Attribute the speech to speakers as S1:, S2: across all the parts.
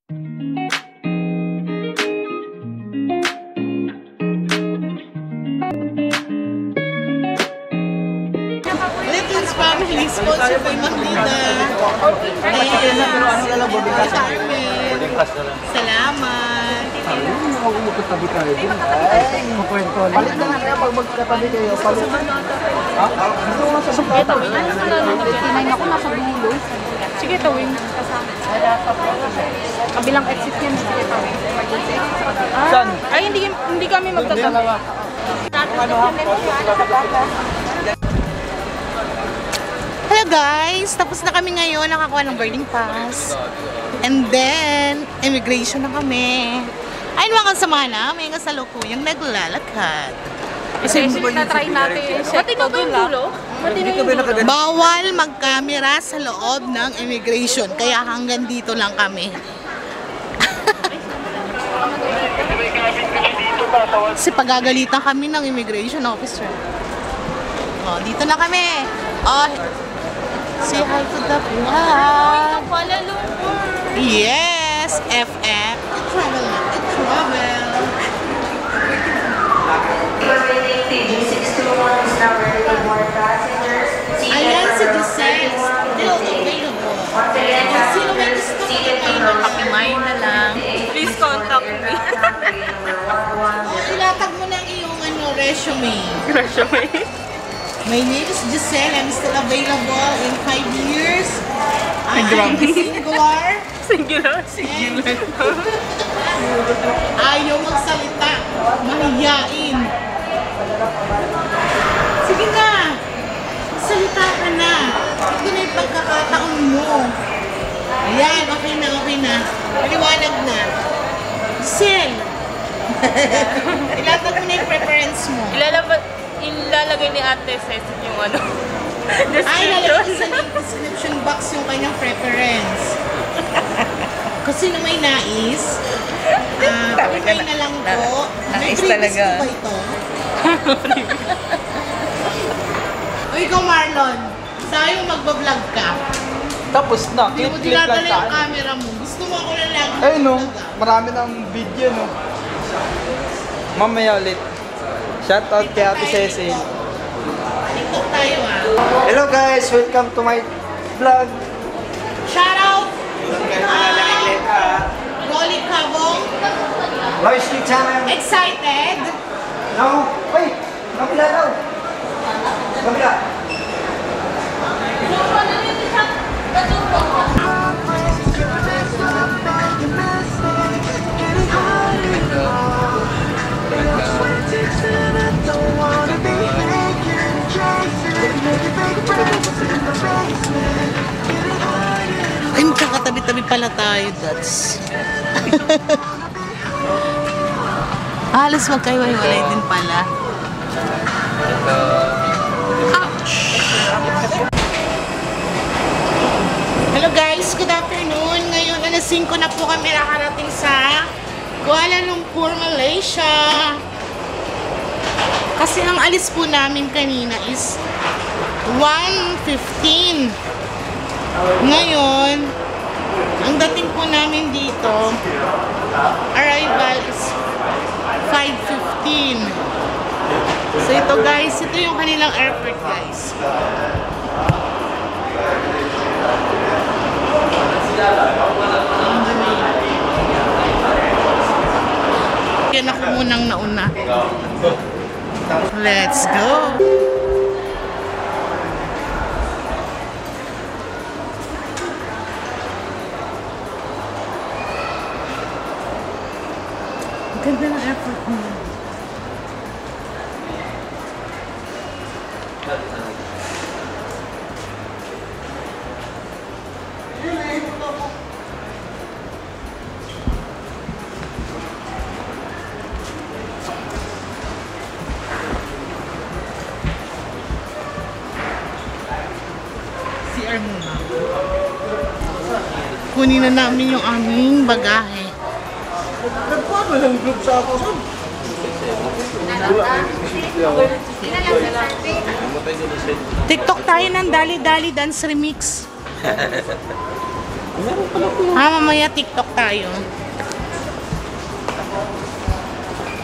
S1: Little family, sponsor by Maglida. Salamat.
S2: Magkatabi tayo din. Ay, makwento. Palit na lang kaya pag magkatabi kayo. Palit na. Ha? Gusto mo sa suplata?
S3: Kinain ako nasa dulo. Sige, tawin. Kabilang exit yan. Sige, tawin.
S2: Saan?
S3: Ay, hindi kami magtatabi.
S1: Hello guys! Tapos na kami ngayon. Nakakuha ng boarding pass. And then, immigration na kami. Ayun mga kasama namin kasalukuyang naglalakad.
S3: Kasi na-try natin. Matino ba yung dulo?
S1: Bawal mag-camera sa loob ng immigration. Kaya hanggang dito lang kami. Kasi pagagalitan kami ng immigration officer. Oh, dito na kami. Oh, say hi to the vlog.
S3: Kuala Lumpur.
S1: Yes, FM. Travel. Ayan si Giselle. Still available. Sino may gusto ko
S3: Pakimain na lang. Please contact me.
S1: ilatag mo lang iyong resume.
S3: Resume.
S1: My name is Giselle. I'm still available in 5 years. I'm singular.
S3: Singular.
S1: Ayaw magsalita. Mahiyain. Sige na. Salita ka na. Ito na yung pagkakataon mo. Ayan, okay na. Maliwanag na. Giselle. Ilatag mo na yung preference mo.
S3: Ilalagay ni Ate Cecil yung ano.
S1: Ay, lalagay sa description box yung kanyang preference. Kasi na may nais, okay na lang po. May previous po ba ito? O ikaw Marlon, sa'yo magbablog ka.
S2: Tapos na.
S1: Hindi mo
S2: Clip lang
S1: dinadala yung
S2: saan.
S1: camera mo. Gusto mo ako na lang.
S2: Ay no, marami ng video no. Mamaya ulit. Shoutout kay Ate Cecil.
S1: TikTok tayo
S2: Hello guys, welcome to my vlog.
S1: Shout out! Rolly Cabong.
S2: Lois Lee Channel.
S1: Excited?
S2: No, wait, kabila daw. Kabila.
S1: Ay, magkakatabi-tabi pala tayo, Dats. Halos magkaiwalay din pala. Ouch! Hello guys, good afternoon. Ngayon, alas 5 na po kami nakarating sa Kuala Lumpur, Malaysia. Kasi ang alis po namin kanina is 1:15. Ngayon, ang dating po namin dito, arrival is 5:15. So ito guys, ito yung kanilang airport guys. Yan ako munang nauna. Let's go! Ganda ng airport mo. CR muna. Kunin na namin yung aming bagahe.
S2: Nagpaano ng group sa ako?
S1: TikTok tayo ng Dali Dali Dance Remix.
S2: Meron pala po.
S1: Mamaya TikTok tayo.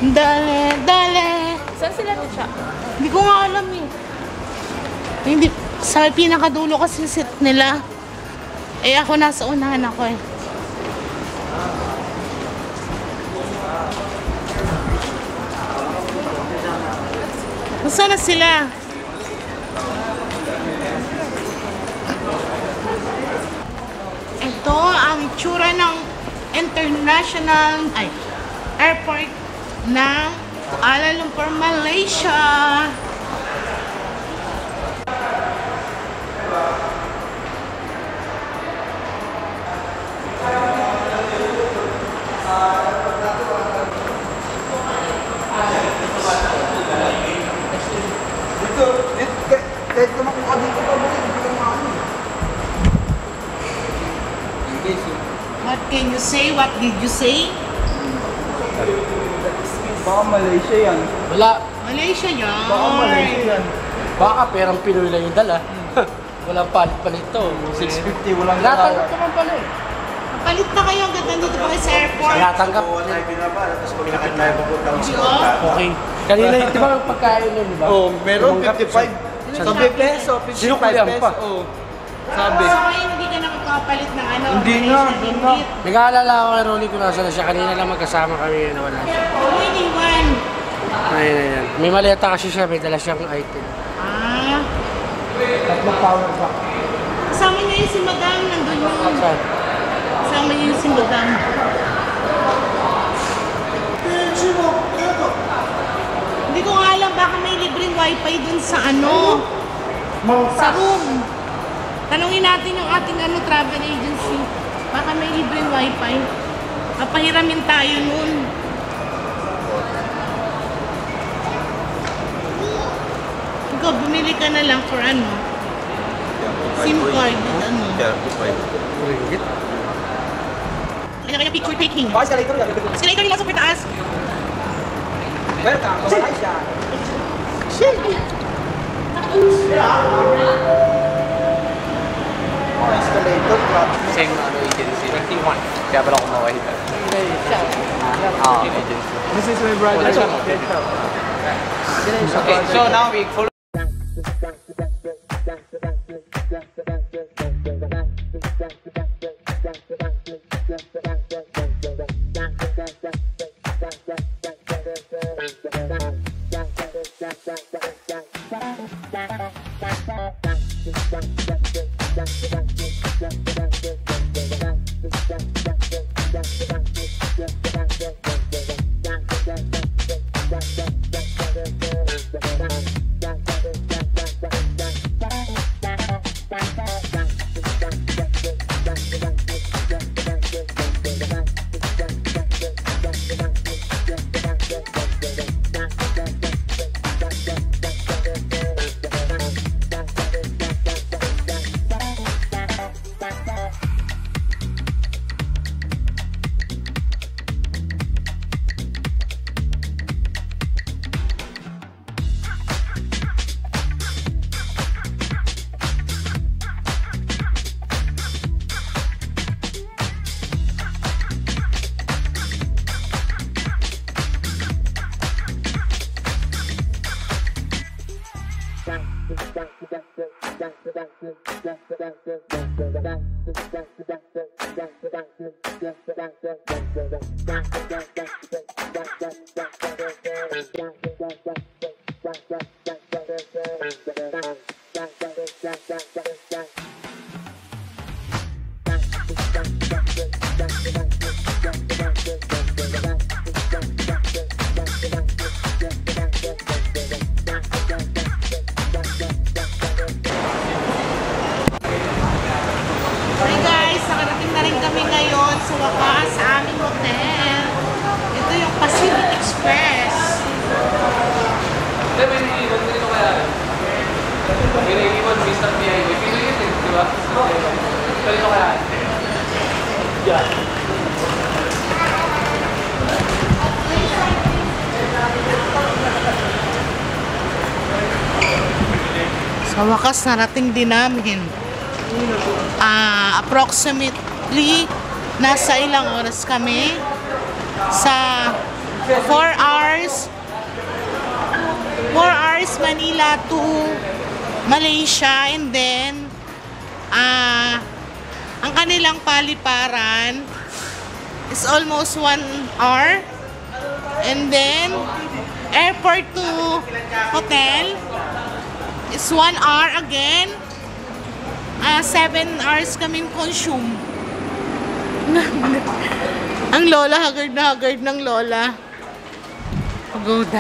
S1: Dale, dale.
S3: Saan sila siya?
S1: Hindi ko nga alam eh. Hindi, sa pinakadulo kasi sit nila. Eh ako nasa unahan ako eh. Nasaan na sila? Ito ang itsura ng airport ng Kuala Lumpur, Malaysia.
S2: Kahit naman kung dito pa, hindi ka maano.
S1: What can you say? What did you say?
S2: Baka Malaysia yan.
S4: Wala.
S1: Malaysia yan.
S2: Baka Malaysia yan.
S4: Baka perang Pinoy lang yung dala. Walang palit-palit to.
S2: 650, walang
S4: Natanggap naman pala eh.
S1: Palit na kayo hanggang nandito pa kayo sa airport.
S4: Natanggap. Okay. Kanina yung, di ba ang pagkain yun, di ba?
S2: Oh, meron
S4: Tumanggap
S2: 55. Sabi peso, 55
S4: Sinuklihan
S2: peso.
S4: pa.
S2: Oh. Sabi.
S1: So ngayon hindi ka nakakapalit ng ano?
S2: Hindi na,
S1: Malaysian
S2: hindi na.
S1: ringgit.
S4: Nag-aalala ako kay Rolly kung nasa na siya. Kanina lang magkasama kami na wala siya.
S1: Oh, iniwan.
S4: Ayun, ayun. May maleta kasi siya. May dala siyang item.
S1: Ah.
S2: Tatlong power pack.
S1: Kasama niya yung si Madam. Nandun yun.
S4: Saan?
S1: Kasama niya yung si Madam. Hindi ko nga alam. Baka may libreng wifi dun sa ano. Sa room. Tanungin natin yung ating travel agency. Baka may libreng wifi. Papahiramin tayo nun. Ikaw, bumili ka na lang for ano? SIM card. Ano?
S4: Ringgit?
S1: Kanya-kanya picture taking.
S2: Baka escalator yan.
S1: Escalator nila super taas.
S2: Welcome to Malaysia. Oh, escalator.
S5: Same agency. 21. Kaya pala kung mawahid ka. Agency.
S2: This is my brother.
S5: Okay, so now we follow.
S1: Hey guys, nakarating na rin kami ngayon sa wakas sa aming hotel. Ito yung Pacific Express.
S5: Hindi, may naiiwan dito kaya. May naiiwan based on PIA. Pinoy yun eh, di ba? Dito kaya. Yeah.
S1: Sa wakas, narating din namin. Approximate Approximately, nasa ilang oras kami? Sa 4 hours. 4 hours Manila to Malaysia, and then ang kanilang paliparan is almost 1 hour, and then airport to hotel is 1 hour again. 7 hours kaming consume. Ang lola, haggard ng lola. Pagoda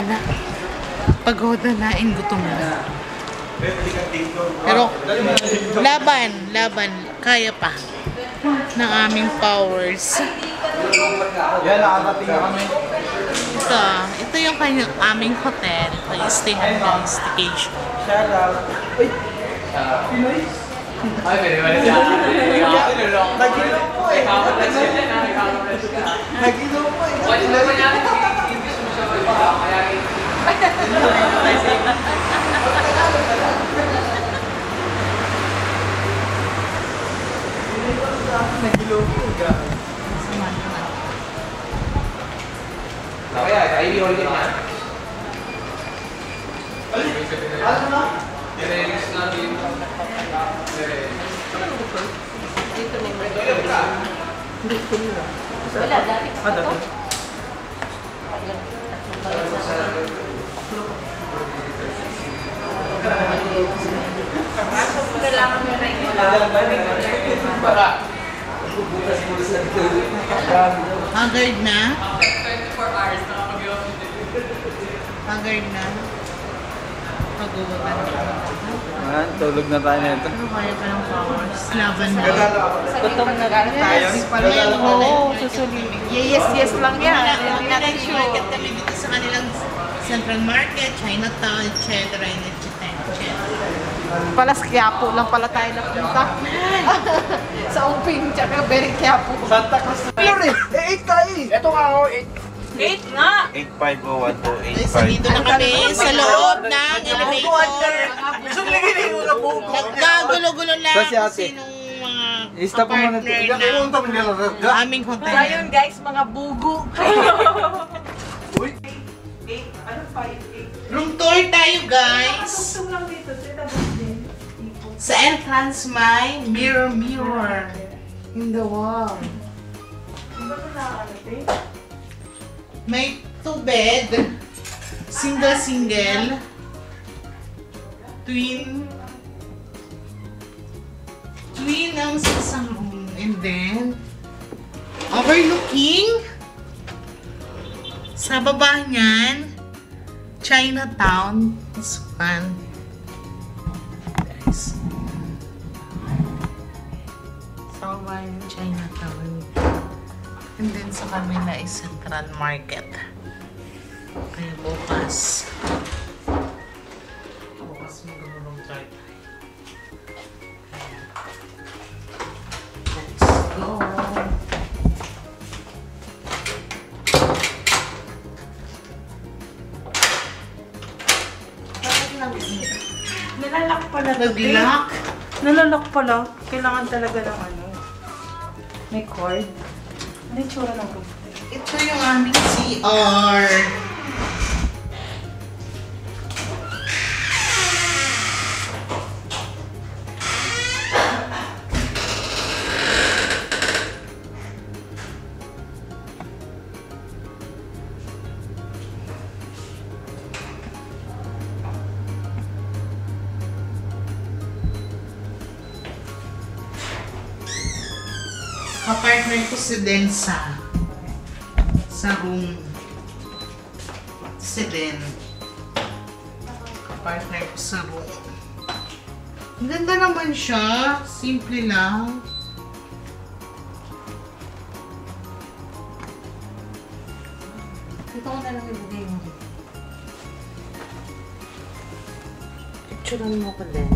S1: na, and gutom na. Pero laban, kaya pa ng aming powers.
S2: Yan, nakakating na kami.
S1: Ito yung aming hotel. Ito yung staycation.
S2: Shout out. Uy! Pinoy?
S5: Ay, pwede ba na siya?
S2: Nag-ilaw po eh. Nag-ilaw po eh.
S5: Wala naman yan. English mo siya ba? Kaya
S2: Nag-ilaw po eh.
S5: kaya, ay holiday niya.
S2: Ano na?
S5: Release natin.
S3: Wala, dati pa ito.
S1: Haggard na?
S5: 24 hours na kapag-iwan.
S1: Haggard na? Pagoda na.
S2: Man, tulog na tayo nito.
S1: Ano kaya pa ng powers? Laban na.
S3: Gutom na gano'n tayo. Oo, susulit. Yes lang yan.
S1: Next market kami dito sa kanilang Central Market, Chinatown, etc.
S3: Palas Quiapo lang pala tayo napunta. Sa Uping, tsaka Bering Quiapo.
S2: Santa Cruz. Ano eh? 8 tayo eh. Ito nga ako,
S3: 8 nga!
S2: 8501285.
S1: Dito na kami sa loob ng elevator. Nagkagulo-gulo na
S2: Sa si
S1: kung
S2: ate.
S1: sinong mga
S2: Stop mo muna ito.
S1: kapartner ng aming hotel.
S3: So yun guys, mga bugo.
S2: Uy!
S1: Room tour tayo, guys. Sa entrance may mirror in the wall. May 2 bed, single, twin ang isang room, and then overlooking sa baba niyan, Chinatown. This one, guys. Sa baba niyan, Chinatown. And then sa kabila is Central Market. Kaya bukas magulong tayo. Let's go.
S3: Nalalak pala.
S1: Nag-lock.
S3: Nalalak pala. Kailangan talaga ng ano. May cord. Ano yung tsura ng room?
S1: Ito yung aming CR. Kapartner ko si Densa sa room. Si Den. Kapartner ko sa room. Ang ganda naman siya. Simple lang. Ito ko na lang ibigay mo. Picturean mo ko din.